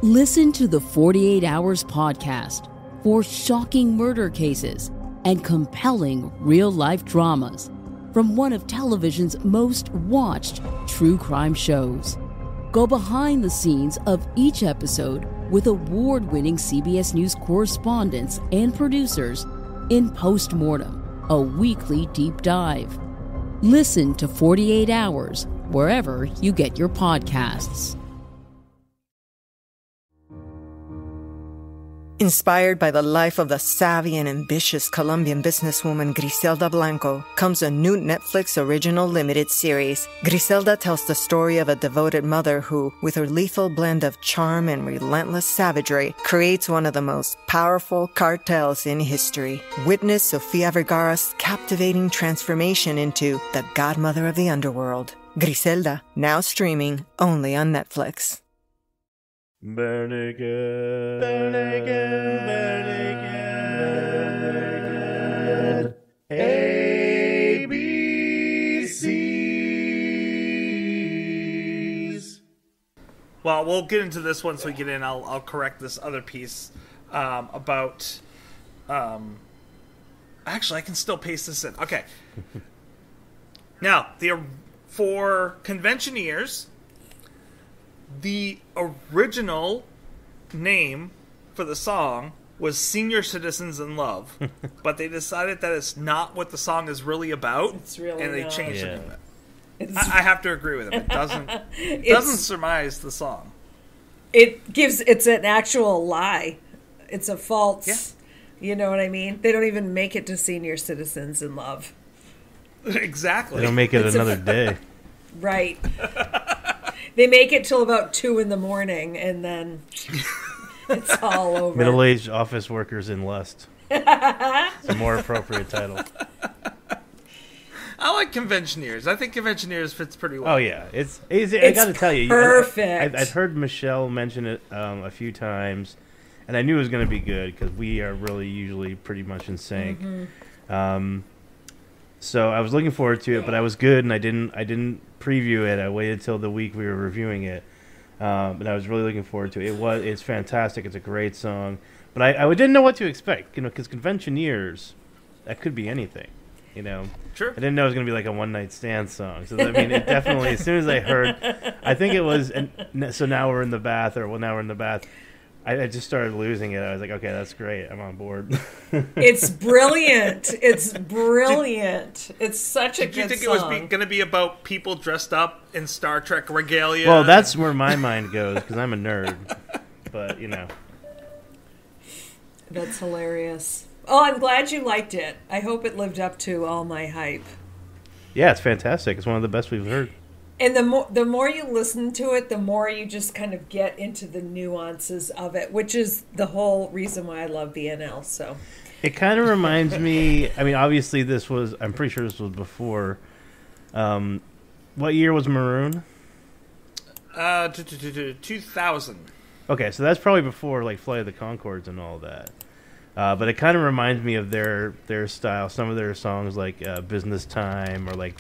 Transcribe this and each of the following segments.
Listen to the 48 Hours podcast for shocking murder cases and compelling real-life dramas from one of television's most watched true crime shows. Go behind the scenes of each episode with award-winning CBS News correspondents and producers in Postmortem, a weekly deep dive. Listen to 48 Hours wherever you get your podcasts. Inspired by the life of the savvy and ambitious Colombian businesswoman Griselda Blanco comes a new Netflix original limited series. Griselda tells the story of a devoted mother who, with her lethal blend of charm and relentless savagery, creates one of the most powerful cartels in history. Witness Sofia Vergara's captivating transformation into the godmother of the underworld. Griselda, now streaming only on Netflix. Barenaked, Barenaked, Barenaked, ABCs. Well, we'll get into this once we get in. I'll correct this other piece about. Actually, I can still paste this in. Okay. Now, for conventioneers, the original name for the song was Senior Citizens in Love, but they decided that it's not what the song is really about, it's really and they not. changed it. I have to agree with them. It doesn't surmise the song. It's an actual lie. It's a false, yeah. You know what I mean? They don't even make it to Senior Citizens in Love. Exactly. They don't make it another day. Right. They make it till about 2 a.m, and then it's all over. Middle-aged office workers in lust. It's a more appropriate title. I like Conventioneers. I think Conventioneers fits pretty well. Oh yeah, it's I got to tell you, perfect. I've heard Michelle mention it a few times, and I knew it was going to be good because we are really usually pretty much in sync. Mm-hmm. So I was looking forward to it, but I was good, and I didn't preview it. I waited till the week we were reviewing it, and I was really looking forward to it. It's fantastic. It's a great song, but I didn't know what to expect, because Conventioneers, that could be anything, Sure. I didn't know it was going to be like a one-night stand song. So, I mean, it definitely, as soon as I heard, I think it was, so now we're in the bath, I just started losing it. I was like, okay, that's great. I'm on board. It's brilliant. It's brilliant. It's such a good song. Did you think it was going to be about people dressed up in Star Trek regalia? Well, that's where my mind goes, because I'm a nerd. But, That's hilarious. Oh, I'm glad you liked it. I hope it lived up to all my hype. Yeah, it's fantastic. It's one of the best we've heard. And the more you listen to it, the more you just kind of get into the nuances of it, which is the whole reason why I love BNL. So it kind of reminds me. I mean, obviously, I'm pretty sure this was before. What year was Maroon? 2000. Okay, so that's probably before like Flight of the Conchords and all that. But it kind of reminds me of their style. Some of their songs, like "Business Time" or like.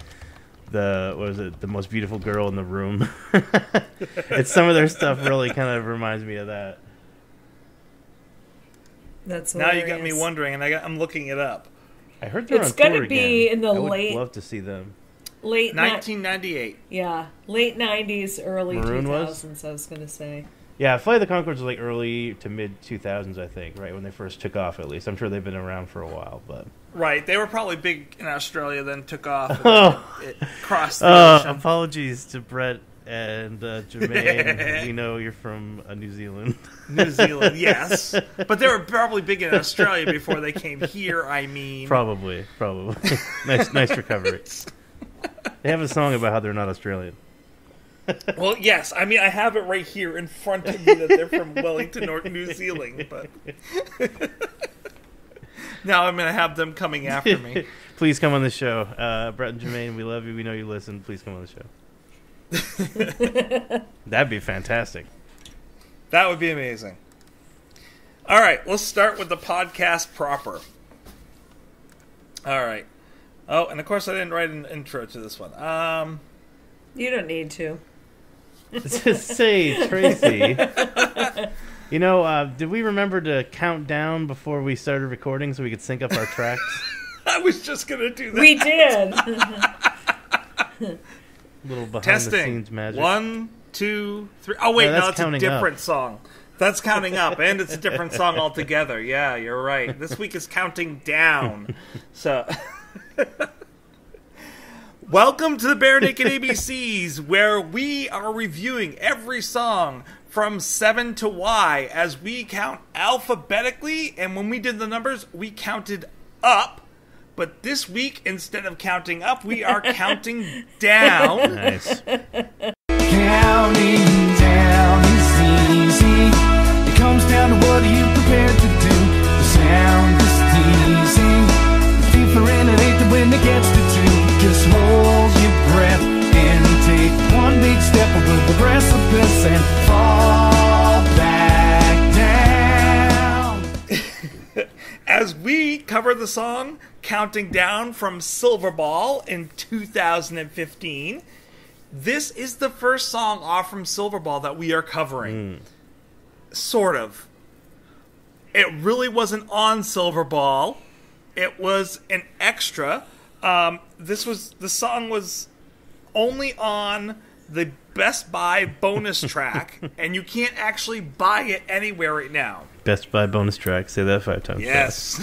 The most beautiful girl in the room. It's some of their stuff really kind of reminds me of that. That's hilarious. Now you got me wondering, and I'm looking it up. I heard they're it's on tour gonna be again. in the I would late. love to see them. Late 1998. Yeah, late 90s, early Maroon 2000s. Was? I was gonna say. Yeah, Flight of the Conchords was like early to mid 2000s, I think, right when they first took off. At least I'm sure they've been around for a while, but. Right, they were probably big in Australia, then took off. And it crossed the ocean. Apologies to Brett and Jermaine. We know you're from New Zealand. New Zealand, yes, but they were probably big in Australia before they came here. I mean, probably. nice recovery. They have a song about how they're not Australian. Well, yes. I mean, I have it right here in front of me that they're from Wellington, New Zealand, but. Now I'm going to have them coming after me. Please come on the show. Brett and Jermaine, we love you. We know you listen. Please come on the show. That'd be fantastic. That would be amazing. All right, let's start with the podcast proper. All right. Oh, and of course I didn't write an intro to this one. You don't need to. Just say, Tracy. You know, did we remember to count down before we started recording so we could sync up our tracks? I was just going to do that. We did. Little behind Testing. the scenes magic. 1, 2, 3. Oh, wait, No, that's no, it's a counting different up. song. That's counting up, and it's a different song altogether. Yeah, you're right. This week is counting down. So, welcome to the Barenaked ABCs, where we are reviewing every song from 7 to Y as we count alphabetically, and when we did the numbers, we counted up. But this week, instead of counting up, we are counting down. Nice. Counting down is easy. It comes down to what are you prepared to do. The sound is teasing. The fever in it ain't the wind that gets to two. Just hold your breath and take one big step over the precipice and fall back down. As we cover the song Counting Down from Silver Ball in 2015, this is the first song off from Silver Ball that we are covering. Sort of. It really wasn't on Silver Ball. It was an extra. The song was only on the Best Buy bonus track, and you can't actually buy it anywhere right now. Best Buy bonus track. Say that 5 times. Yes.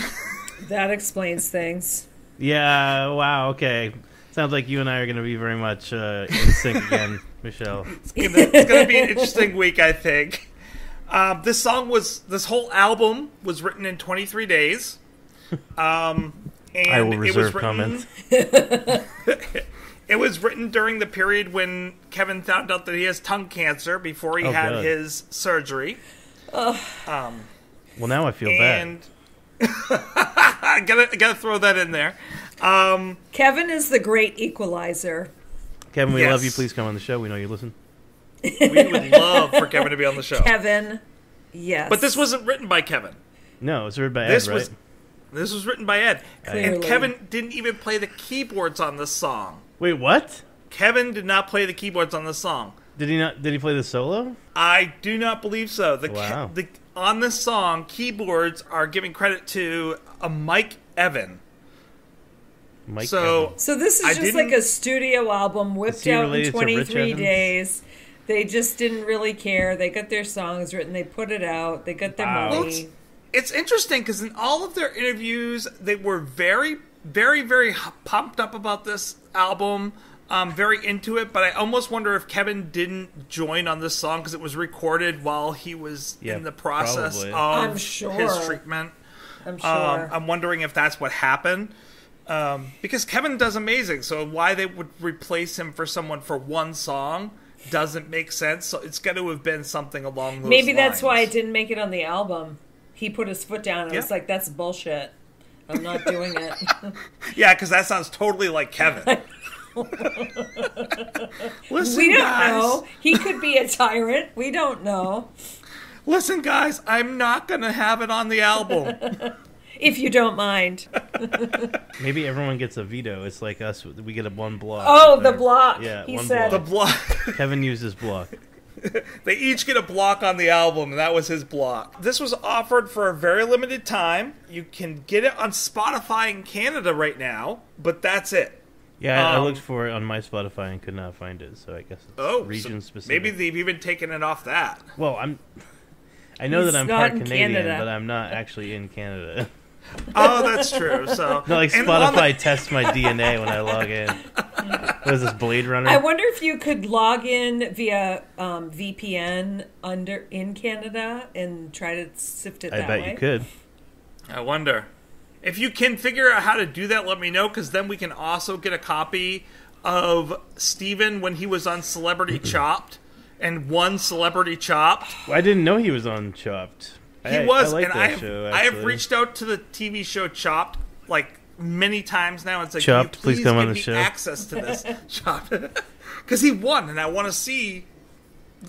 That explains things. Yeah, wow, okay. Sounds like you and I are going to be very much in sync again, Michelle. It's going to be an interesting week, I think. This whole album was written in 23 days. And I will reserve comments. It was written during the period when Kevin found out that he has tongue cancer before he had God. his surgery. Well, now I feel bad. And I gotta throw that in there. Kevin is the great equalizer. Kevin, we Yes. love you. Please come on the show. We know you listen. We would love for Kevin to be on the show. Kevin, yes. But this wasn't written by Kevin. No, it's written by This Ed, right? This was written by Ed. Clearly. And Kevin didn't even play the keyboards on this song. Wait, what? Kevin did not play the keyboards on this song. Did he not? Did he play the solo? I do not believe so. Wow. On this song, keyboards are giving credit to a Mike Evan. Mike So, Evans. So this I is just didn't- like a studio album whipped he out in related to Rich 23 Evans? days. They just didn't really care. They got their songs written. They put it out. They got their Wow. money. it's interesting because in all of their interviews, they were very, very, very pumped up about this album, very into it. But I almost wonder if Kevin didn't join on this song because it was recorded while he was Yeah, in the process probably. I'm of sure. his treatment. I'm sure. I'm wondering if that's what happened. Because Kevin does amazing, so why they would replace him for someone for one song doesn't make sense. So it's got to have been something along those Maybe lines. that's why it didn't make it on the album. He put his foot down and Yeah. was like, that's bullshit. I'm not doing it. Yeah, because that sounds totally like Kevin. Listen, We don't guys. know. He could be a tyrant. We don't know. Listen, guys. I'm not going to have it on the album. If you don't mind. Maybe everyone gets a veto. It's like us. We get a one block. Oh, If the they're- block. Yeah, He one said. The block. block. Kevin used his block. They each get a block on the album, and that was his block. This was offered for a very limited time. You can get it on Spotify in Canada right now, but that's it. Yeah, I looked for it on my Spotify and could not find it. So I guess it's region so specific. maybe they've even taken it off that. Well, I know He's that I'm not part in Canadian, Canada. but I'm not actually in Canada. Oh, that's true. So No, like and on Spotify tests my DNA when I log in. What is this, Blade Runner? I wonder if you could log in via VPN in Canada and try to sift it I that bet way. you could. I wonder. If you can figure out how to do that, let me know, because then we can also get a copy of Steven when he was on Celebrity Chopped and won Celebrity Chopped. I didn't know he was on Chopped. He was, I like and that show, I have actually. reached out to the TV show Chopped, like, many times now. It's like, Chopped, can you please come on give the me show. access to this Chopped. Because he won, and I want to see,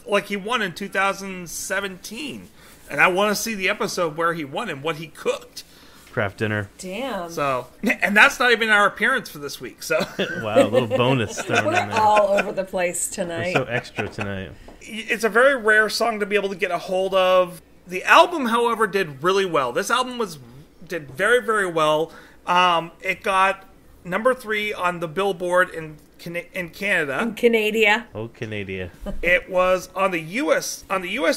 like, he won in 2017. And I want to see the episode where he won and what he cooked. Craft dinner. Damn. So, and that's not even our appearance for this week. So, Wow, a little bonus thrown We're in there. all over the place We're tonight. so extra tonight. it's a very rare song to be able to get a hold of. The album, however, did really well. This album did very, very well. It got number 3 on the Billboard in Canada. In Canada. Oh, Canada. It was on the US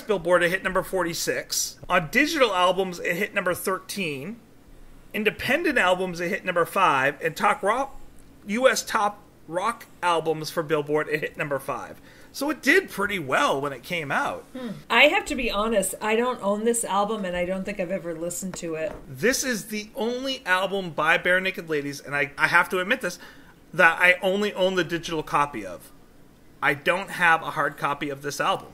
Billboard. It hit number 46. On digital albums, it hit number 13. Independent albums, it hit number 5. And US top rock albums for Billboard, it hit number 5. So it did pretty well when it came out. I have to be honest, I don't own this album, and I don't think I've ever listened to it. This is the only album by Barenaked Ladies, and I have to admit this, that I only own the digital copy of. I don't have a hard copy of this album.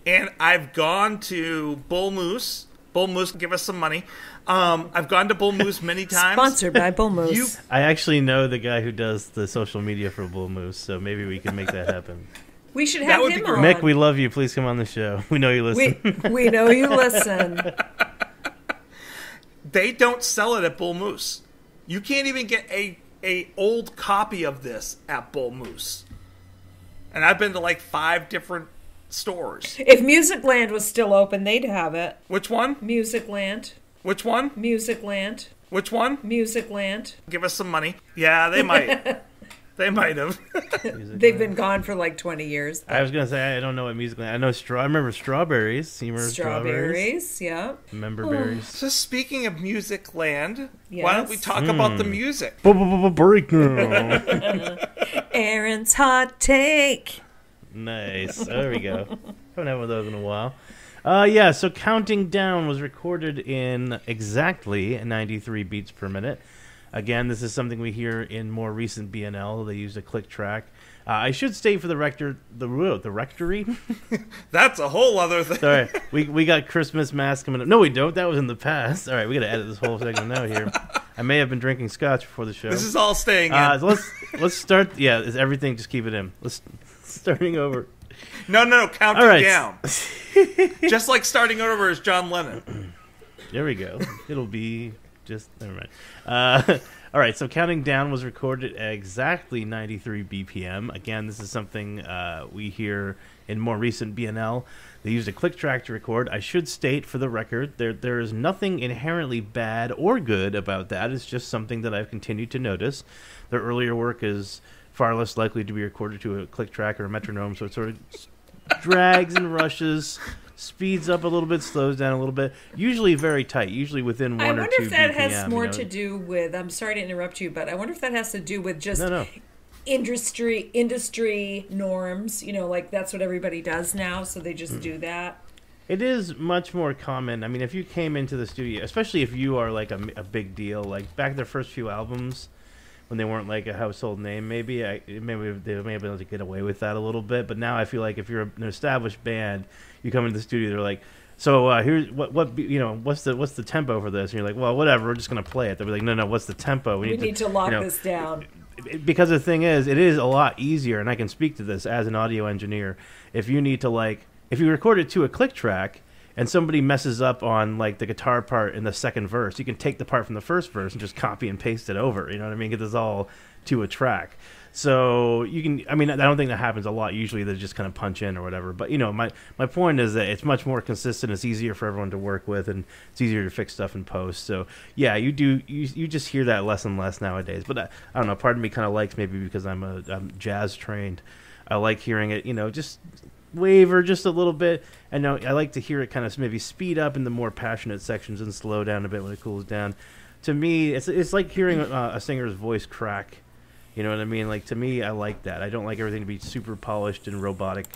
And I've gone to Bull Moose. Bull Moose, give us some money. I've gone to Bull Moose many times. Sponsored by Bull Moose. I actually know the guy who does the social media for Bull Moose, so maybe we can make that happen. We should have him on. Mick, we love you. Please come on the show. We know you listen. We know you listen. They don't sell it at Bull Moose. You can't even get a old copy of this at Bull Moose. And I've been to like 5 different stores. If Musicland was still open, they'd have it. Which one? Musicland. Which one? Musicland. Which one? Musicland. Give us some money. Yeah, they might. They might have. They've been gone for like 20 years. I was going to say, I don't know what music... I know I remember Strawberries. You remember Strawberries, yeah. Remember berries. So speaking of Musicland, Yes. why don't we talk about the music? Breakdown. Aaron's hot take. Nice. There we go. Haven't had one of those in a while. So Counting Down was recorded in exactly 93 beats per minute. Again, this is something we hear in more recent BNL. They used a click track. I should state for the rectory. That's a whole other thing. Sorry, we got Christmas Mass coming up. No, we don't. That was in the past. All right, we got to edit this whole segment out here. I may have been drinking scotch before the show. This is all staying in. So let's start. Yeah, is everything? Just keep it in. Let's starting over. No, counting All right. down. Just like starting over is John Lennon. There we go. It'll be just never mind. All right, so Counting Down was recorded at exactly 93 BPM. Again, this is something we hear in more recent BNL. They used a click track to record. I should state for the record, there is nothing inherently bad or good about that. It's just something that I've continued to notice. Their earlier work is far less likely to be recorded to a click track or a metronome, so it sort of drags and rushes, speeds up a little bit, slows down a little bit. Usually very tight, usually within 1 or 2 BPM. I wonder if that has more to do with, I'm sorry to interrupt you, but I wonder if that has to do with just industry norms. You know, like that's what everybody does now, so they just do that. It is much more common. I mean, if you came into the studio, especially if you are like a big deal, like back their first few albums, when they weren't like a household name, maybe they may have been able to get away with that a little bit. But now I feel like if you're an established band, you come into the studio, they're like, so here's what you know, what's the tempo for this? And you're like, well, whatever, we're just gonna play it. They'll be like, no, what's the tempo? We need to lock this down. Because the thing is, it is a lot easier, and I can speak to this as an audio engineer. If you need to if you record it to a click track, and somebody messes up on like the guitar part in the second verse, you can take the part from the first verse and just copy and paste it over. You know what I mean? Get this all to a track. So you can. I mean, I don't think that happens a lot. Usually they just kind of punch in or whatever. But you know, my point is that it's much more consistent. It's easier for everyone to work with, and it's easier to fix stuff in post. So yeah, you just hear that less and less nowadays. But I don't know. Part of me kind of likes, maybe because I'm jazz trained. I like hearing it. You know, just waver just a little bit. I know I like to hear it kind of maybe speed up in the more passionate sections and slow down a bit when it cools down. To me, it's like hearing a singer's voice crack. You know what I mean? Like, to me, I like that. I don't like everything to be super polished and robotic,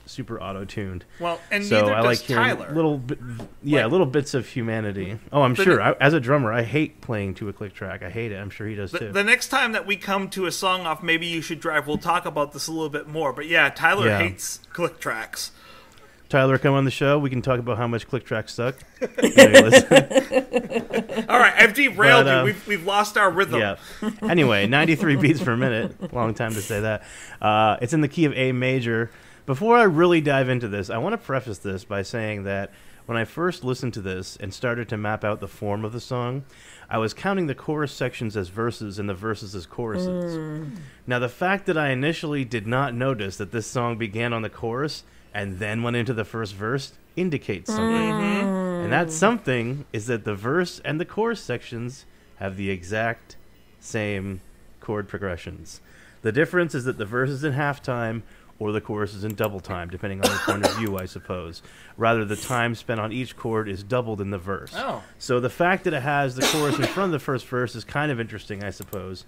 super auto-tuned. Well, and so neither I like does hearing Tyler. Little bits of humanity. Oh, I'm sure. As a drummer, I hate playing to a click track. I hate it. I'm sure he does too. The next time that we come to a song off Maybe You Should Drive, we'll talk about this a little bit more. But yeah, Tyler hates click tracks. Tyler, come on the show. We can talk about how much click tracks suck. All right, I've derailed you. We've lost our rhythm. Yeah. Anyway, 93 beats per minute. Long time to say that. It's in the key of A major. Before I really dive into this, I want to preface this by saying that when I first listened to this and started to map out the form of the song, I was counting the chorus sections as verses and the verses as choruses. Now, the fact that I initially did not notice that this song began on the chorus and then went into the first verse indicates something. And that something is that the verse and the chorus sections have the exact same chord progressions. The difference is that the verse is in halftime or the chorus is in double time, depending on your point of view, I suppose. Rather, the time spent on each chord is doubled in the verse. Oh. So the fact that it has the chorus in front of the first verse is kind of interesting, I suppose.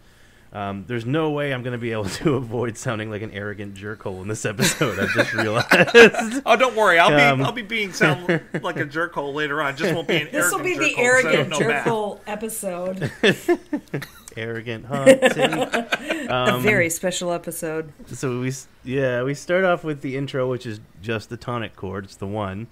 There's no way I'm going to be able to avoid sounding like an arrogant jerkhole in this episode. I just realized. Oh, don't worry. I'll be being sound like a jerkhole later on. Just won't be an This will arrogant be the jerkhole, arrogant 'cause I don't know jerkhole episode. Arrogant hunting. A very special episode. So we start off with the intro, which is just the tonic chord. It's the 1.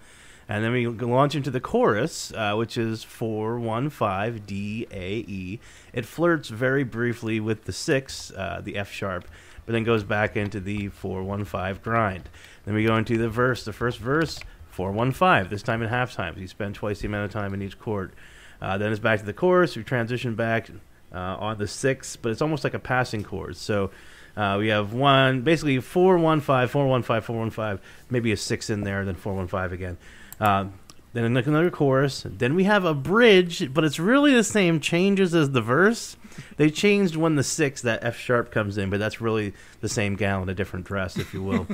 And then we launch into the chorus, which is 4-1-5 D A E. It flirts very briefly with the 6, the F sharp, but then goes back into the 4-1-5 grind. Then we go into the verse. The first verse, 4-1-5. This time in halftime. You spend twice the amount of time in each chord. Then it's back to the chorus. We transition back on the 6, but it's almost like a passing chord. So we have basically 4-1-5, 4-1-5, 4-1-5, maybe a 6 in there, then 4-1-5 again. Then another chorus. Then we have a bridge, but it's really the same changes as the verse. They changed when the 6, that F sharp, comes in, but that's really the same gal in a different dress, if you will.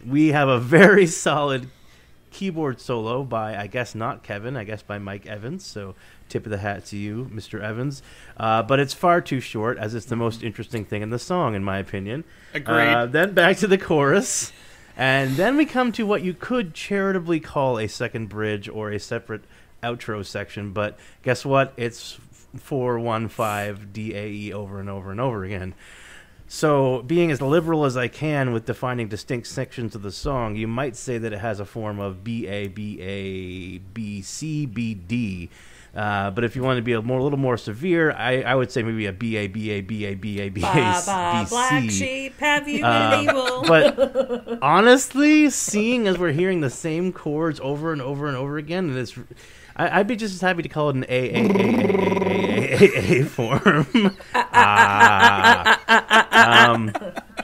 We have a very solid keyboard solo by, I guess not Kevin, I guess by Mike Evans. So tip of the hat to you, Mr. Evans. But it's far too short, as it's the most interesting thing in the song, in my opinion. Agreed. Then back to the chorus. And then we come to what you could charitably call a second bridge or a separate outro section. But guess what? It's 4-1-5 D-A-E over and over and over again. So being as liberal as I can with defining distinct sections of the song, you might say that it has a form of B-A, B-A, B-C, B-D. But if you want to be a little more severe, I would say maybe a B-A, B-A, B-A, B-A, B-A, B-C. Black sheep, have you been evil? But honestly, seeing as we're hearing the same chords over and over and over again, and it's, I'd be just as happy to call it an A form.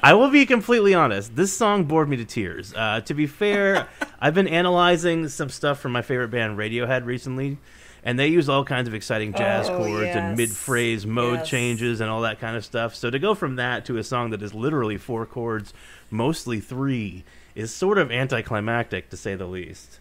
I will be completely honest. This song bored me to tears. To be fair, I've been analyzing some stuff from my favorite band Radiohead recently. And they use all kinds of exciting jazz chords and mid-phrase mode changes and all that kind of stuff. So to go from that to a song that is literally 4 chords, mostly 3, is sort of anticlimactic, to say the least.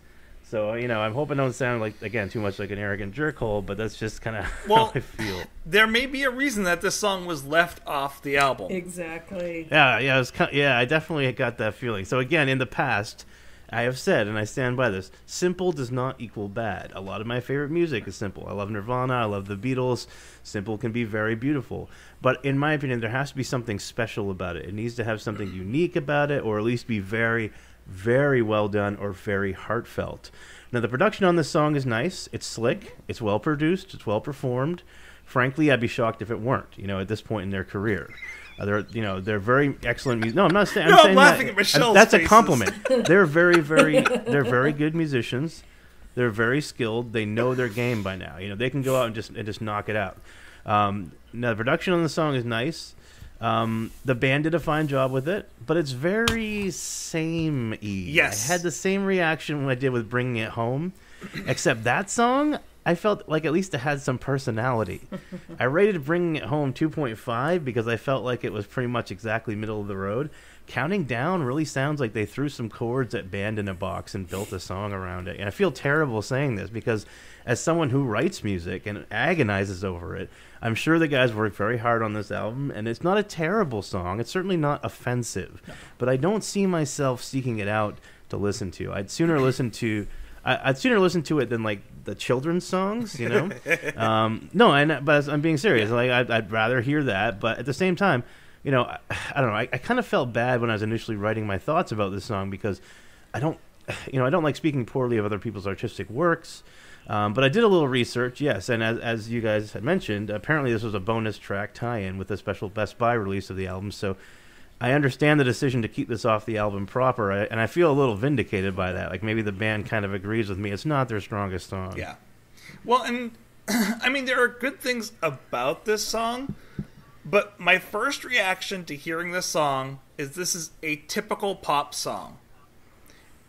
So, I'm hoping I don't sound like, again, too much like an arrogant jerkhole, but that's just kind of how I feel. There may be a reason that this song was left off the album. Exactly. Yeah, I definitely got that feeling. So again, in the past, I have said, and I stand by this, simple does not equal bad. A lot of my favorite music is simple. I love Nirvana, I love the Beatles. Simple can be very beautiful. But in my opinion, there has to be something special about it. It needs to have something unique about it, or at least be very, very well done or very heartfelt. Now, the production on this song is nice. It's slick. It's well produced. It's well performed. Frankly, I'd be shocked if it weren't, at this point in their career. They're very excellent music. No, I'm not saying. I'm laughing at Michelle's that's faces. a compliment. They're very, they're very good musicians. They're very skilled. They know their game by now. They can go out and just knock it out. Now, the production on the song is nice. The band did a fine job with it, but it's very samey. Yes, I had the same reaction when I did with Bringing It Home, except that song, I felt like at least it had some personality. I rated Bringing It Home 2.5 because I felt like it was pretty much exactly middle of the road. Counting Down really sounds like they threw some chords at Band in a Box and built a song around it. And I feel terrible saying this because as someone who writes music and agonizes over it, I'm sure the guys worked very hard on this album, and it's not a terrible song. It's certainly not offensive. No. But I don't see myself seeking it out to listen to. I'd sooner listen to it than like the children's songs, but I'm being serious. Like I'd rather hear that, but at the same time, I don't know. I kind of felt bad when I was initially writing my thoughts about this song because I don't like speaking poorly of other people's artistic works. But I did a little research, yes, and as you guys had mentioned, apparently this was a bonus track tie-in with a special Best Buy release of the album. So I understand the decision to keep this off the album proper, and I feel a little vindicated by that. Like maybe the band kind of agrees with me. It's not their strongest song. Yeah. Well, and I mean, there are good things about this song, but my first reaction to hearing this song is this is a typical pop song.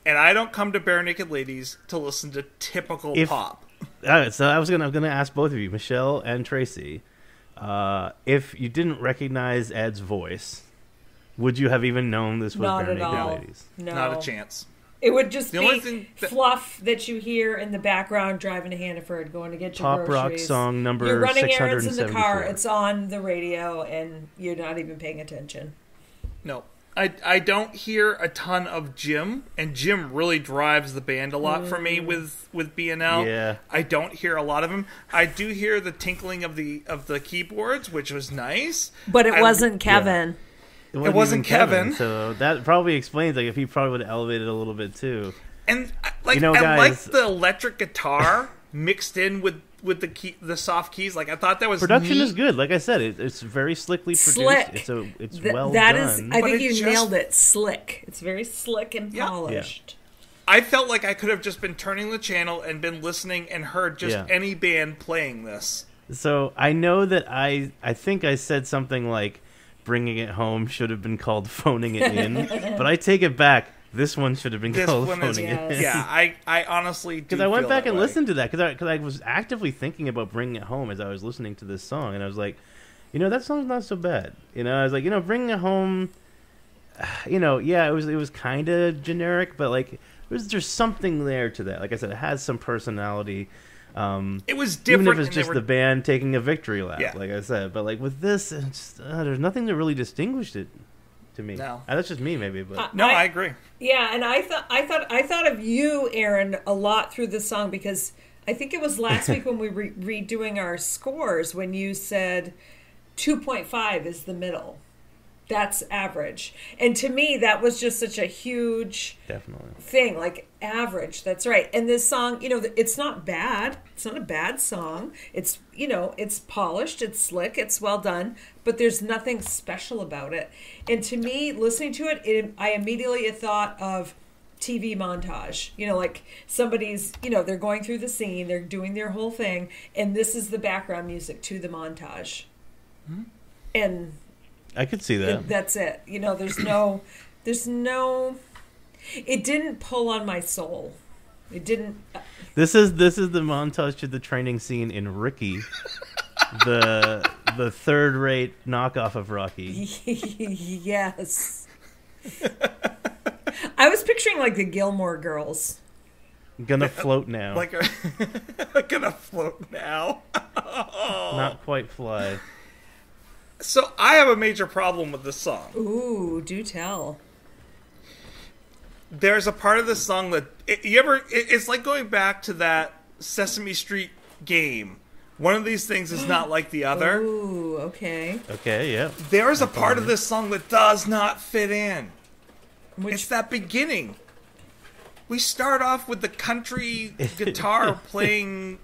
And I don't come to Barenaked Ladies to listen to typical pop. All right, so I'm gonna ask both of you, Michelle and Tracy, if you didn't recognize Ed's voice, would you have even known this was Not at Barenaked all. Ladies? No. Not a chance. It would just The only be thing that- fluff that you hear in the background driving to Hannaford, going to get your Pop rock groceries. song number You're running errands in the 674. car. It's on the radio, and you're not even paying attention. No. I don't hear a ton of Jim, and Jim really drives the band a lot for me with BNL. Yeah. I don't hear a lot of him. I do hear the tinkling of the keyboards, which was nice. But it wasn't Kevin. It wasn't even Kevin. So that probably explains, like, if he probably would have elevated a little bit too. And like, You know, I like guys- the electric guitar mixed in with the soft keys. Like, I thought that was Production neat. is good. Like I said, it's very slickly produced. Slick. It's Th- well that done. is, I But think it you just- nailed it. Slick. It's very slick and Yeah. polished. I felt like I could have just been turning the channel and been listening and heard just Yeah. any band playing this. So I know that I think I said something like "Bringing It Home" should have been called "Phoning It In," but I take it back. This one should have been This called one is, "Phoning It In." yeah. I honestly do Because I went feel back that and way. listened to that because I was actively thinking about bringing it home as I was listening to this song, and I was like, that song's not so bad. I was like, bringing it home. Yeah, it was kind of generic, but like there's something there to that. Like I said, it has some personality. It was different. Even if it's and just they the were, band taking a victory lap, Yeah. like I said. But like with this, there's nothing that really distinguished it to me. No. That's just me, maybe. But no, I agree. Yeah, and I thought of you, Aaron, a lot through this song because I think it was last week when we were redoing our scores when you said 2.5 is the middle. That's average. And to me, that was just such a huge definitely thing, like average. That's right. And this song, it's not bad. It's not a bad song. It's, it's polished, it's slick, it's well done, but there's nothing special about it. And to me, listening to it, I immediately thought of TV montage. Like somebody's, they're going through the scene, they're doing their whole thing, and this is the background music to the montage. And I could see that. that's it. There's no. It didn't pull on my soul. It didn't. This is the montage to the training scene in Ricky, the third-rate knockoff of Rocky. Yes. I was picturing like the Gilmore Girls. Gonna float now, Like, gonna float now. not quite fly. So I have a major problem with this song. Ooh, do tell. There's a part of this song that it's like going back to that Sesame Street game. One of these things is not like the other. Ooh, okay. Okay, yeah. There is a part of this song that does not fit in. Which It's that beginning. We start off with the country guitar playing.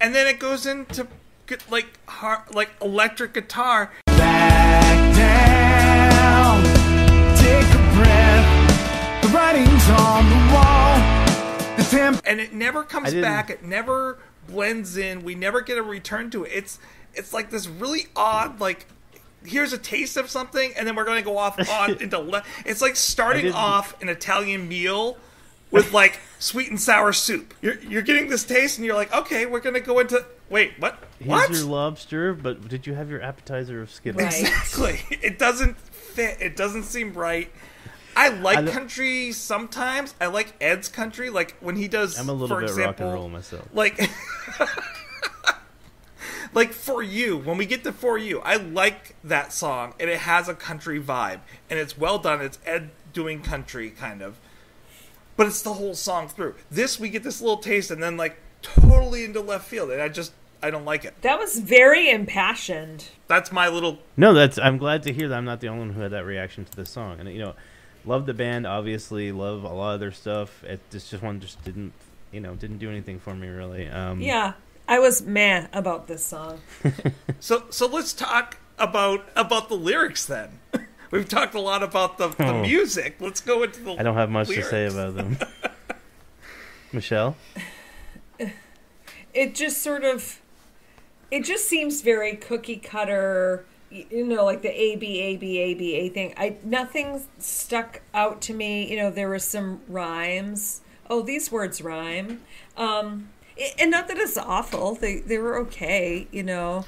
And then it goes into like electric guitar. Back down, take a breath. The writing's on the wall. The temp. And it never comes back. It never blends in. We never get a return to it. It's like this really odd, like, here's a taste of something, and then we're going to go off on into. It's like starting off an Italian meal with like sweet and sour soup. You're getting this taste, and you're like, okay, we're going to go into. Wait, what? What? Here's your lobster, but did you have your appetizer of Skittles? Right. Exactly. It doesn't fit. It doesn't seem right. I like country sometimes. I like Ed's country, like when he does. I'm a little for bit example, rock and roll myself. Like, like For You. When we get to For You, I like that song, and it has a country vibe, and it's well done. It's Ed doing country, kind of. But it's the whole song through. This, we get this little taste, and then, like, totally into left field, and I don't like it. that was very impassioned. That's my little... No, I'm glad to hear that I'm not the only one who had that reaction to this song. And, love the band, obviously, love a lot of their stuff. This one just didn't do anything for me, really. Yeah, I was meh about this song. So let's talk about the lyrics, then. We've talked a lot about the music. Let's go into the I don't have much lyrics. to say about them. Michelle? It just seems very cookie cutter you know, like the A thing. Nothing stuck out to me. You know, there were some rhymes. Oh, these words rhyme. And not that it's awful. They were okay, you know.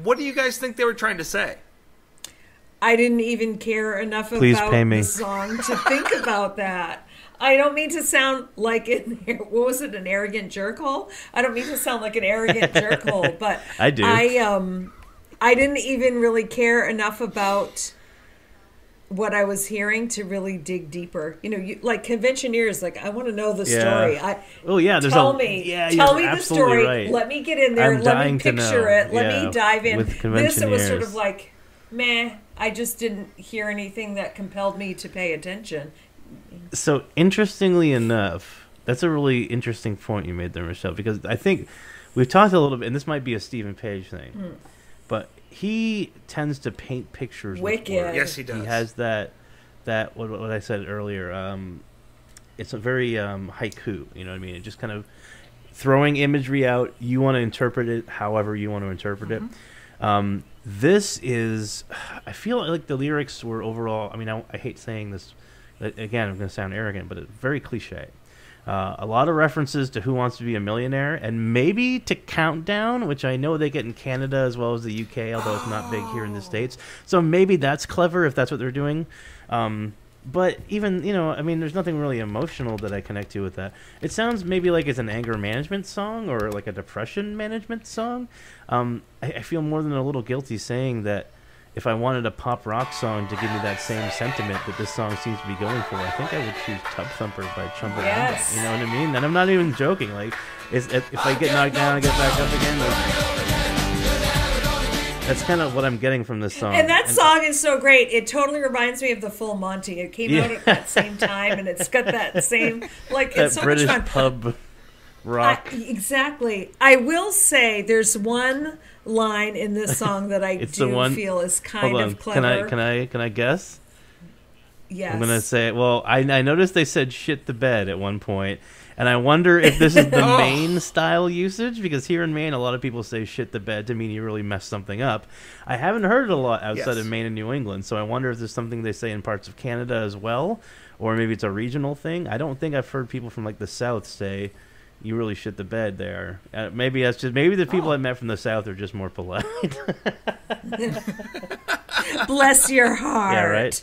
What do you guys think they were trying to say? I didn't even care enough Please about pay me. the song to think about that. I don't mean to sound like what was it, an arrogant jerkhole? I don't mean to sound like an arrogant jerkhole, but I do. I didn't even really care enough about what I was hearing to really dig deeper. You know, like Conventioneers, like I want to know the story. Tell me the story. Right. Let me get in there. Let me picture it. Let me dive in. With This, it was sort of like, meh. I just didn't hear anything that compelled me to pay attention. So interestingly enough, that's a really interesting point you made there, Michelle, because I think we've talked a little bit, and this might be a Stephen Page thing, but he tends to paint pictures. Wicked. With words. Yes, he does. He has that what I said earlier. It's a very haiku. You know what I mean? It just kind of throwing imagery out. You want to interpret it however you want to interpret it. This is, I feel like the lyrics were overall, I mean, I hate saying this, again, I'm going to sound arrogant, but it's very cliche. A lot of references to Who Wants to Be a Millionaire, and maybe to Countdown, which I know they get in Canada as well as the UK, although it's not big here in the States. So maybe that's clever if that's what they're doing. But even, you know, I mean, there's nothing really emotional that I connect to with that. It sounds maybe like it's an anger management song or like a depression management song. I feel more than a little guilty saying that if I wanted a pop rock song to give me that same sentiment that this song seems to be going for, I think I would choose Tub Thumper by Chumbawamba. Yes. You know what I mean? And I'm not even joking. Like, if I get knocked down, I get back up again. That's kind of what I'm getting from this song. And that song is so great. It totally reminds me of the Full Monty. It came out at that same time, and it's got that same, like, that it's so British much fun. pub rock. Exactly. I will say there's one line in this song that I feel is kind of clever. Can I guess? Yes. I'm gonna say. Well, I noticed they said "shit the bed" at one point, and I wonder if this is the Maine style usage, because here in Maine, a lot of people say "shit the bed" to mean you really messed something up. I haven't heard it a lot outside of Maine and New England, so I wonder if there's something they say in parts of Canada as well, or maybe it's a regional thing. I don't think I've heard people from like the South say, "You really shit the bed there." Maybe that's just the people I met from the South are just more polite. Bless your heart. Yeah, right.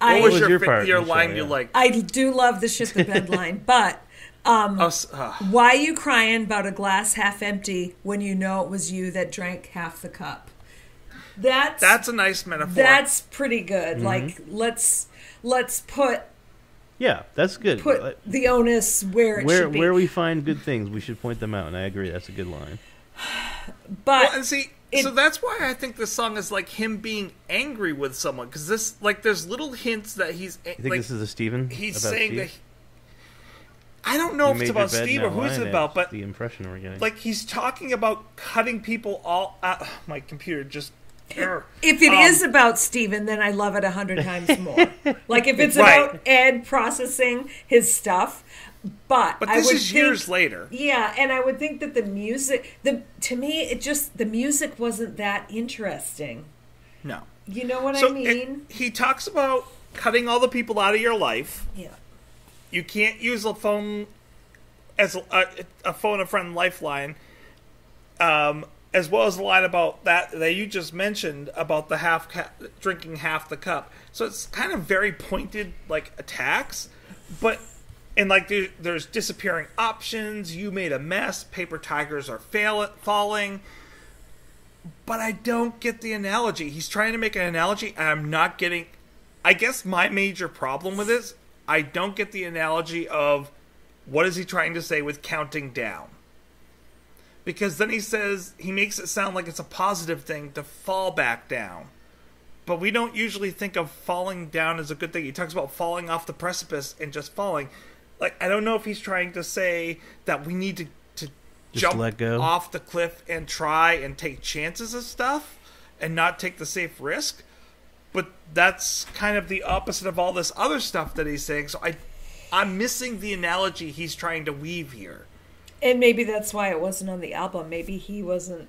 What was your part, your Michelle? line you liked? I do love the shit the bed line, but why you crying about a glass half empty when you know it was you that drank half the cup? That's a nice metaphor. That's pretty good. Like let's put that's good. Put the onus where it should be. Where we find good things, we should point them out, and I agree. That's a good line. But and see, so that's why I think this song is like him being angry with someone, because this, like, there's little hints that he's. You think this is a Steven? He's about saying Steve? that. I don't know if it's about Steve or who it's about, but the impression we're getting. Like, he's talking about cutting people all out. My computer just. If it is about Steven, then I love it 100 times more. Like, if it's about Ed processing his stuff, but this is years later. Yeah, and I would think that the music, to me, the music wasn't that interesting. No. You know what I mean? He talks about cutting all the people out of your life. Yeah. You can't use a phone as a phone a friend lifeline. As well as the line about that you just mentioned about the drinking half the cup. So it's kind of very pointed, like, attacks, but and like there's disappearing options. You made a mess. Paper tigers are falling. But I don't get the analogy. He's trying to make an analogy, and I'm not getting. I guess my major problem with this, I don't get the analogy of what is he trying to say with counting down. Because then he makes it sound like it's a positive thing to fall back down. But we don't usually think of falling down as a good thing. He talks about falling off the precipice and just falling. Like, I don't know if he's trying to say that we need to jump off the cliff and try and take chances of stuff and not take the safe risk. But that's kind of the opposite of all this other stuff that he's saying. So I'm missing the analogy he's trying to weave here. And maybe that's why it wasn't on the album. Maybe he wasn't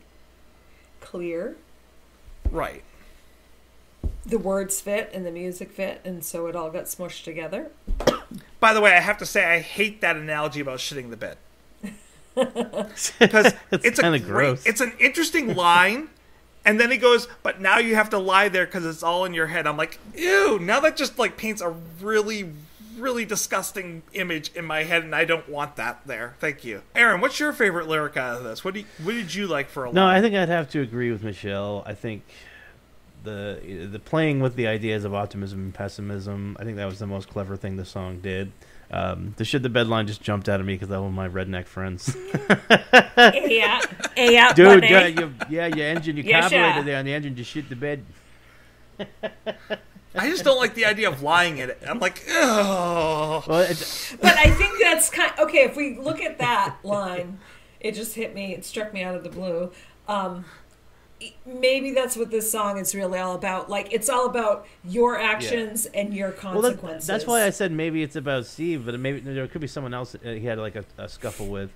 clear. Right. The words fit and the music fit, and so it all got smushed together. By the way, I have to say I hate that analogy about shitting the bed. Because it's kind of gross. It's an interesting line, and then he goes, "But now you have to lie there because it's all in your head." I'm like, ew! Now that just like paints a really, really disgusting image in my head, and I don't want that there. Thank you, Aaron. What's your favorite lyric out of this? What did you like for a line? No, I think I'd have to agree with Michelle. I think the playing with the ideas of optimism and pessimism, I think that was the most clever thing the song did. The shit the bed line just jumped out of me because that was my redneck friends. Yeah, dude, your engine, your Yes, carburetor yeah. there on the engine just shit the bed. I just don't like the idea of lying in it. I'm like, ugh. Well, But I think that's okay. If we look at that line, it just hit me. It struck me out of the blue. Maybe that's what this song is really all about. Like, it's all about your actions and your consequences. That's why I said maybe it's about Steve, but maybe there could be someone else that he had like a scuffle with.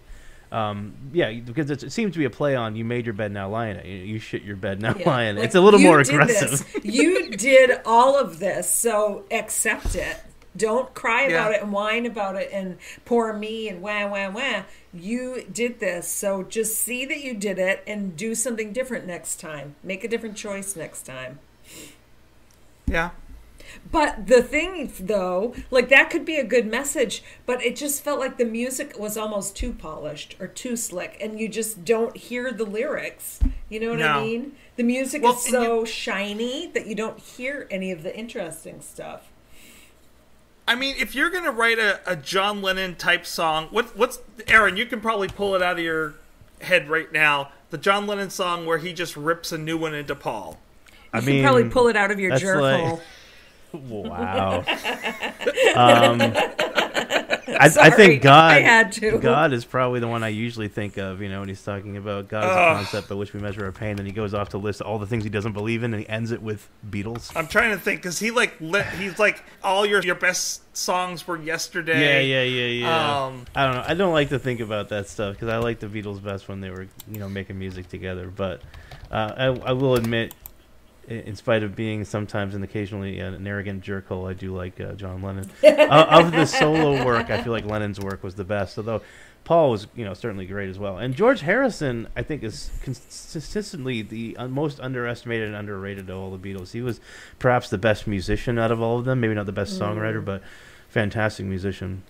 Because it seems to be a play on you made your bed, now lie in it. You shit your bed, now lie in it. Like, it's a little you more did aggressive. this. You did all of this, so accept it. Don't cry about Yeah. it and whine about it and poor me and wah, wah, wah. You did this, so just see that you did it and do something different next time. Make a different choice next time. Yeah. But the thing, though, like, that could be a good message, but it just felt like the music was almost too polished or too slick, and you just don't hear the lyrics. You know what I mean? The music is so shiny that you don't hear any of the interesting stuff. I mean, if you're going to write a John Lennon type song, what's Aaron, you can probably pull it out of your head right now. The John Lennon song where he just rips a new one into Paul. You can probably pull it out of your jerk hole. Wow. I think God. I had to. God is probably the one I usually think of. You know, when he's talking about God as a concept by which we measure our pain, then he goes off to list all the things he doesn't believe in, and he ends it with Beatles. I'm trying to think because he's like all your best songs were yesterday. Yeah. I don't know. I don't like to think about that stuff because I like the Beatles best when they were making music together. But I will admit, in spite of being sometimes and occasionally an arrogant jerkhole, I do like John Lennon. Of the solo work, I feel like Lennon's work was the best, although Paul was certainly great as well. And George Harrison, I think, is consistently the most underestimated and underrated of all the Beatles. He was perhaps the best musician out of all of them, maybe not the best songwriter, but fantastic musician.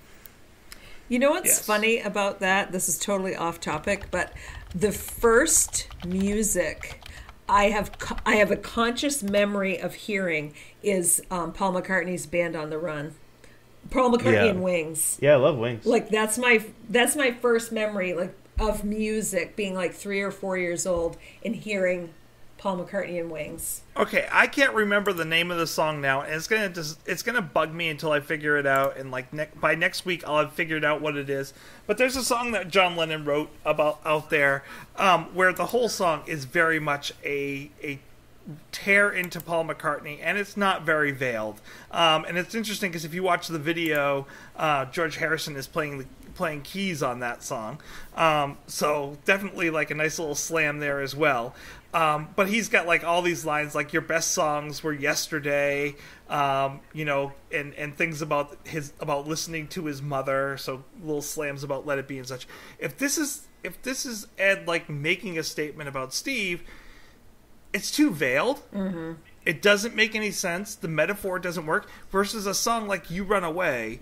You know what's funny about that? This is totally off topic, but the first music I have a conscious memory of hearing is Paul McCartney's Band on the Run. Paul McCartney and Wings. Yeah, I love Wings. Like that's my first memory of music, being like 3 or 4 years old and hearing Paul McCartney and Wings. Okay, I can't remember the name of the song now, and it's gonna bug me until I figure it out. And like by next week, I'll have figured out what it is. But there's a song that John Lennon wrote about out there, where the whole song is very much a tear into Paul McCartney, and it's not very veiled. And it's interesting because if you watch the video, George Harrison is playing keys on that song. So definitely like a nice little slam there as well. But he's got like all these lines like your best songs were yesterday, and things about listening to his mother. So little slams about Let It Be and such. If this is Ed like making a statement about Steve, it's too veiled. Mm-hmm. It doesn't make any sense. The metaphor doesn't work. Versus a song like You Run Away,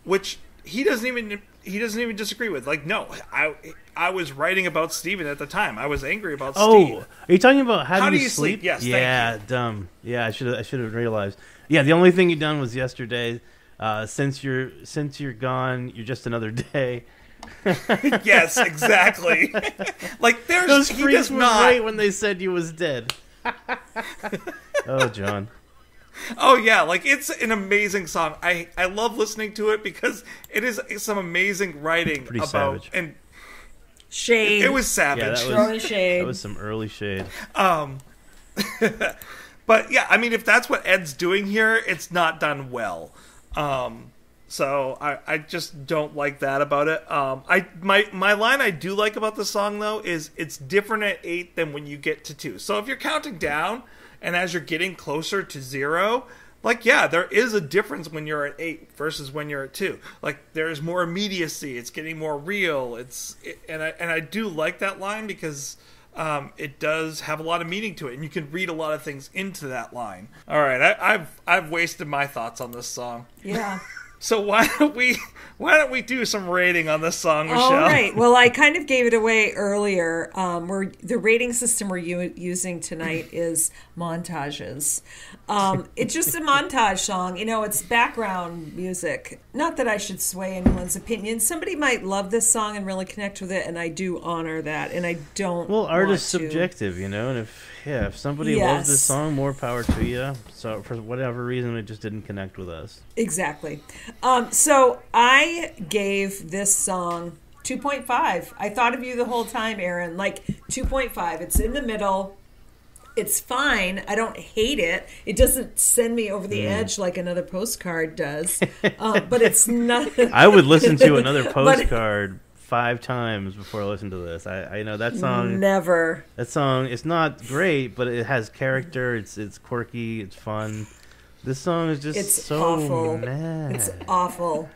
which he doesn't even disagree with. Like, no, I was writing about Steven at the time. I was angry about Steve. Are you talking about How Do You Sleep? Yes, yeah, thank you. Dumb. Yeah, I should have realized. Yeah, the only thing you done was yesterday. Since you're gone, you're just another day. Yes, exactly. Like Those he freaks does were not. right when they said you was dead. Oh, John. Oh yeah, like it's an amazing song. I love listening to it because it is some amazing writing Pretty about savage. And Shade. it was savage. Throwing shade. That was some early shade. But yeah, I mean, if that's what Ed's doing here, it's not done well. So I just don't like that about it. My line I do like about the song though is it's different at 8 than when you get to 2. So if you're counting down and as you're getting closer to 0, like yeah, there is a difference when you're at 8 versus when you're at 2. Like there's more immediacy. It's getting more real. And I do like that line because it does have a lot of meaning to it, and you can read a lot of things into that line. All right, I've wasted my thoughts on this song. Yeah. So why don't we do some rating on this song, Michelle? All right. Well, I kind of gave it away earlier. The rating system we're using tonight is montages. It's just a montage song. It's background music. Not that I should sway anyone's opinion. Somebody might love this song and really connect with it, and I do honor that. And I don't. Well, art is subjective, and if somebody loves this song, more power to you. So for whatever reason, it just didn't connect with us. Exactly. So I gave this song 2.5. I thought of you the whole time, Aaron. Like 2.5. It's in the middle. It's fine. I don't hate it. It doesn't send me over the edge like another postcard does. But it's not. I would listen to another postcard 5 times before I listen to this. I know that song. Never. That song is not great, but it has character. It's quirky. It's fun. This song is just so awful. mad. It's awful.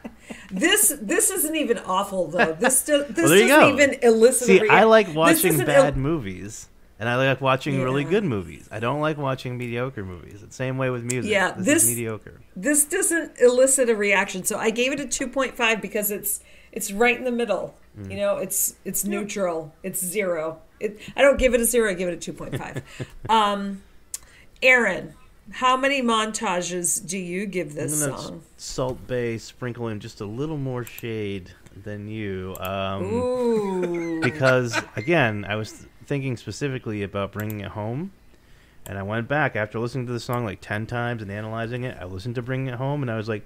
This isn't even awful though. This doesn't go. even elicit. See, I like watching bad movies, and I like watching really good movies. I don't like watching mediocre movies. It's the same way with music. Yeah, this is mediocre. This doesn't elicit a reaction, so I gave it a 2.5 because it's right in the middle. It's neutral. It's 0. I don't give it a 0. I give it a 2.5. Aaron. How many montages do you give this song? Salt Bae sprinkle in just a little more shade than you. Ooh. Because, again, I was thinking specifically about Bringing It Home. And I went back after listening to the song like 10 times and analyzing it. I listened to Bringing It Home and I was like,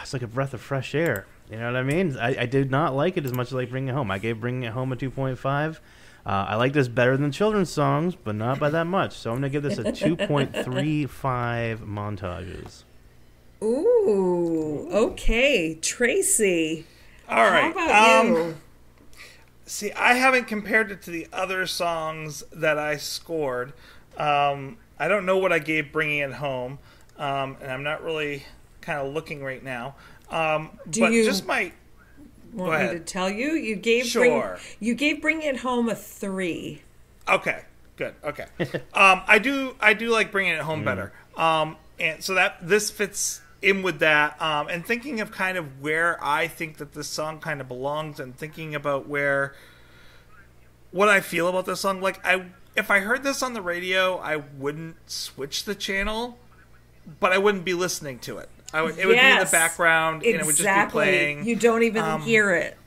it's like a breath of fresh air. You know what I mean? I did not like it as much as I like Bringing It Home. I gave Bringing It Home a 2.5. I like this better than children's songs, but not by that much. So I'm going to give this a 2.35 montages. Ooh, okay. Tracy. All right. How about you? See, I haven't compared it to the other songs that I scored. I don't know what I gave Bringing It Home, and I'm not really kind of looking right now. Just my... Want me to tell you? You gave Bring It Home a 3. Okay, good. Okay, I do like Bringing It Home better. And so that this fits in with that. And thinking of kind of where I think that this song kind of belongs, and thinking about what I feel about this song. Like if I heard this on the radio, I wouldn't switch the channel, but I wouldn't be listening to it. It would be in the background, and it would just be playing. You don't even hear it.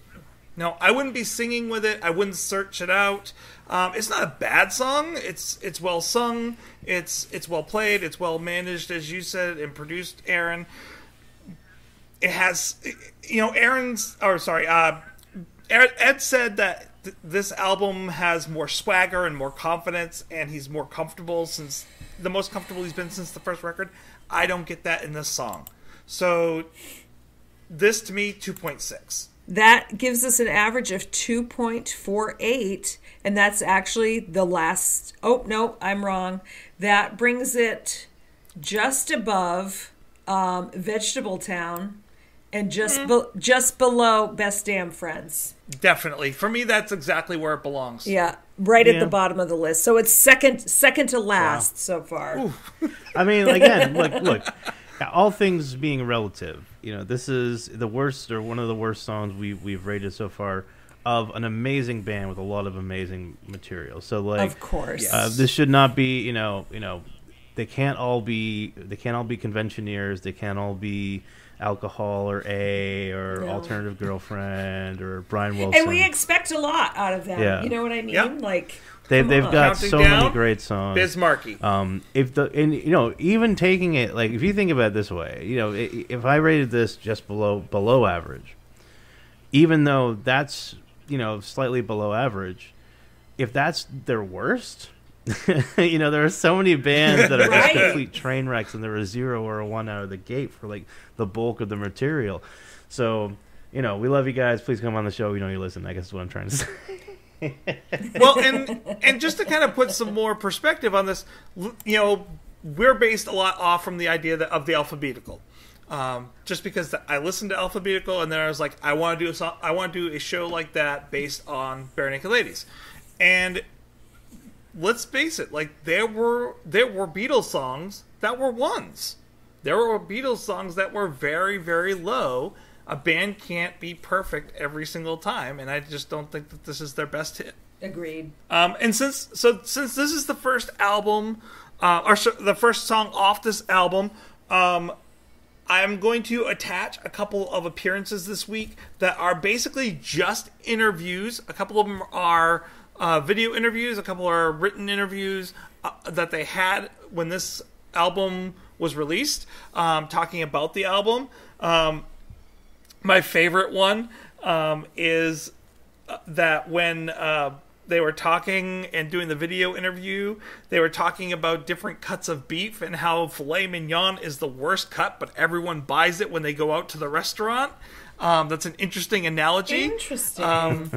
No, I wouldn't be singing with it. I wouldn't search it out. It's not a bad song. It's well sung. It's well played. It's well managed, as you said, and produced, Aaron. It has, Ed said that this album has more swagger and more confidence, and he's more comfortable the most comfortable he's been since the first record. I don't get that in this song. So this, to me, 2.6. That gives us an average of 2.48, and that's actually the last... Oh, no, I'm wrong. That brings it just above Vegetable Town and just below Best Damn Friends. Definitely. For me, that's exactly where it belongs. Yeah, right at the bottom of the list. So it's second to last so far. I mean, again, look, all things being relative, this is the worst or one of the worst songs we've rated so far of an amazing band with a lot of amazing material. So, like, of course, this should not be, they can't all be conventioneers. They can't all be Alcohol or Alternative Girlfriend or Brian Wilson. And we expect a lot out of them. Yeah. You know what I mean? Yep. Like they've got so many great songs. Bismarcky. Even taking it, like, if you think about it this way, if I rated this just below average, even though that's slightly below average, if that's their worst, There are so many bands that are Right. just complete train wrecks, and they're a 0 or a 1 out of the gate for like the bulk of the material. So, we love you guys. Please come on the show. We know you listen. I guess is what I'm trying to say. Well, and just to kind of put some more perspective on this, we're based a lot off from the idea of the alphabetical. Just because I listened to alphabetical, and then I was like, I want to do a show like that based on Barenaked Ladies, and let's face it, like there were Beatles songs that were ones. There were Beatles songs that were very, very low. A band can't be perfect every single time, and I just don't think that this is their best hit. Agreed. And since this is the first album, the first song off this album, I'm going to attach a couple of appearances this week that are basically just interviews. A couple of them are video interviews. A couple are written interviews that they had when this album was released, talking about the album. My favorite one is that when they were talking and doing the video interview, they were talking about different cuts of beef and how Filet Mignon is the worst cut, but everyone buys it when they go out to the restaurant. That's an interesting analogy. Interesting.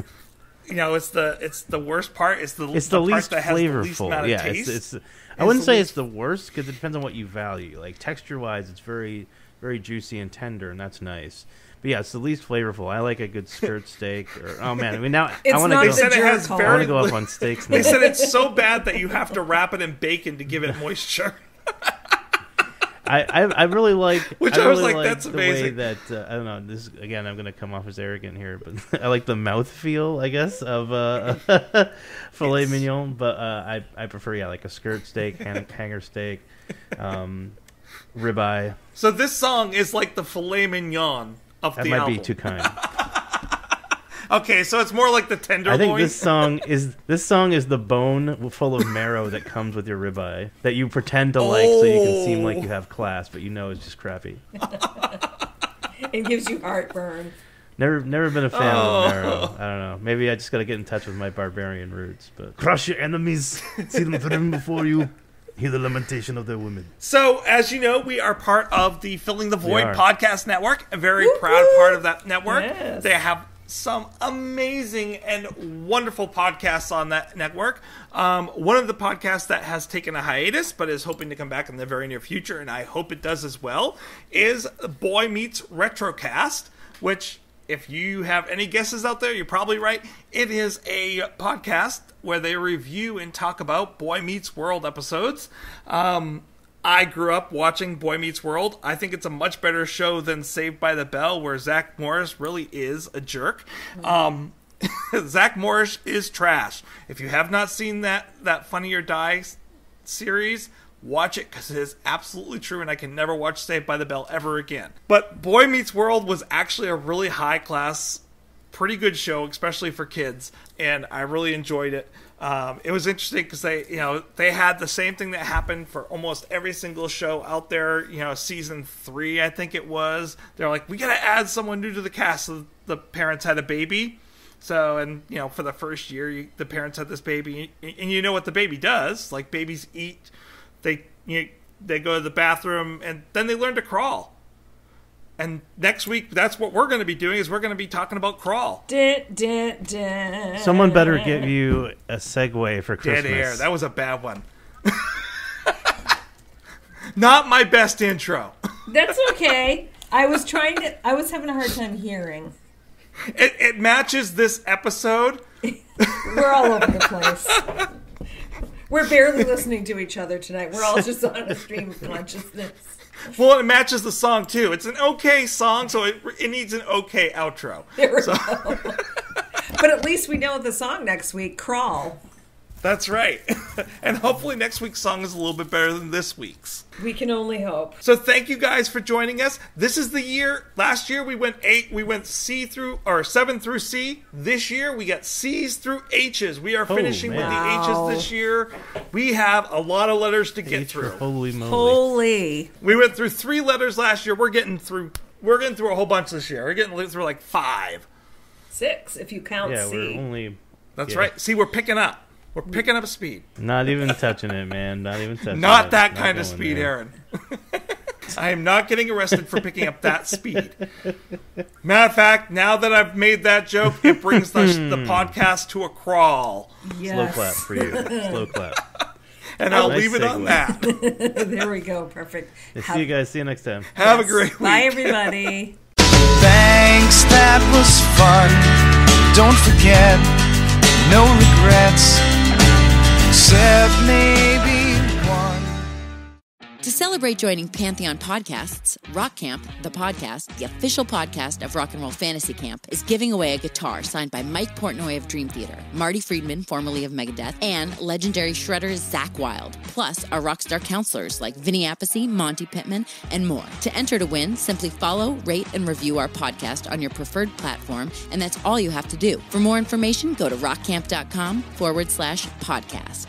It's the worst part. It's the least part that has flavorful. the least amount of taste. It's I wouldn't say it's the worst because it depends on what you value. Like texture-wise, it's very, very juicy and tender, and that's nice. But yeah, it's the least flavorful. I like a good skirt steak. Now It's I want to not go. the jerk I want to go up on steaks now. They said it's so bad that you have to wrap it in bacon to give it moisture. I really like. Which I was really like, that's the amazing. way that I don't know. This again, I'm going to come off as arrogant here, but I like the mouthfeel, I guess, of filet mignon. But I prefer like a skirt steak, hanger steak, ribeye. So this song is like the filet mignon of That the might album. be too kind. Okay, so it's more like the tenderloin. I think this song is the bone full of marrow that comes with your ribeye that you pretend to like so you can seem like you have class, but it's just crappy. It gives you heartburn. Never been a fan of marrow. I don't know. Maybe I just got to get in touch with my barbarian roots. But crush your enemies, see them driven before you. Hear the lamentation of their women. So, as you know, we are part of the Filling the Void are. podcast network, a very proud part of that network. Yes. They have some amazing and wonderful podcasts on that network. One of the podcasts that has taken a hiatus, but is hoping to come back in the very near future, and I hope it does as well, is Boy Meets Retrocast, which, if you have any guesses out there, you're probably right. It is a podcast where they review and talk about Boy Meets World episodes. I grew up watching Boy Meets World. I think it's a much better show than Saved by the Bell, where Zach Morris really is a jerk. Zach Morris is trash. If you have not seen that Funny or Die series, watch it, because it is absolutely true, and I can never watch Saved by the Bell ever again. But Boy Meets World was actually a really high-class, pretty good show, especially for kids, and I really enjoyed it. It was interesting because they had the same thing that happened for almost every single show out there. Season 3, I think it was. They're like, we got to add someone new to the cast. So the parents had a baby. So, and for the first year, the parents had this baby, and you know what the baby does? Like, babies eat. They go to the bathroom, and then they learn to crawl. And next week, that's what we're going to be doing, is we're going to be talking about crawl. Someone better give you a segue for Christmas. Dead air. That was a bad one. Not my best intro. That's okay. I was having a hard time hearing. It matches this episode. We're all over the place. We're barely listening to each other tonight. We're all just on a stream of consciousness. Well, it matches the song, too. It's an okay song, so it needs an okay outro. There we go. But at least we know the song next week, Crawl. That's right. And hopefully next week's song is a little bit better than this week's. We can only hope. So thank you guys for joining us. This is the year. Last year we went 7 through C. This year we got C's through H's. We are finishing with the H's this year. We have a lot of letters to get through. Holy moly. Holy. We went through 3 letters last year. We're getting through a whole bunch this year. We're getting through like 5. 6 if you count C. We're only. That's right. See, we're picking up. We're picking up speed. Not even touching it, man. Not even touching it. Not that kind of going speed, there. Aaron. I am not getting arrested for picking up that speed. Matter of fact, now that I've made that joke, it brings the podcast to a crawl. Yes. Slow clap for you. Slow clap. And I'll Nice leave it on segue. that. There we go. Perfect. See you guys. See you next time. Have a great week. Bye, everybody. Thanks, that was fun. Don't forget, no regrets, except maybe one. To celebrate joining Pantheon Podcasts, Rock Camp, the podcast, the official podcast of Rock and Roll Fantasy Camp, is giving away a guitar signed by Mike Portnoy of Dream Theater, Marty Friedman, formerly of Megadeth, and legendary shredder Zakk Wylde, plus our rockstar counselors like Vinny Appice, Monty Pittman, and more. To enter to win, simply follow, rate, and review our podcast on your preferred platform, and that's all you have to do. For more information, go to rockcamp.com/podcast.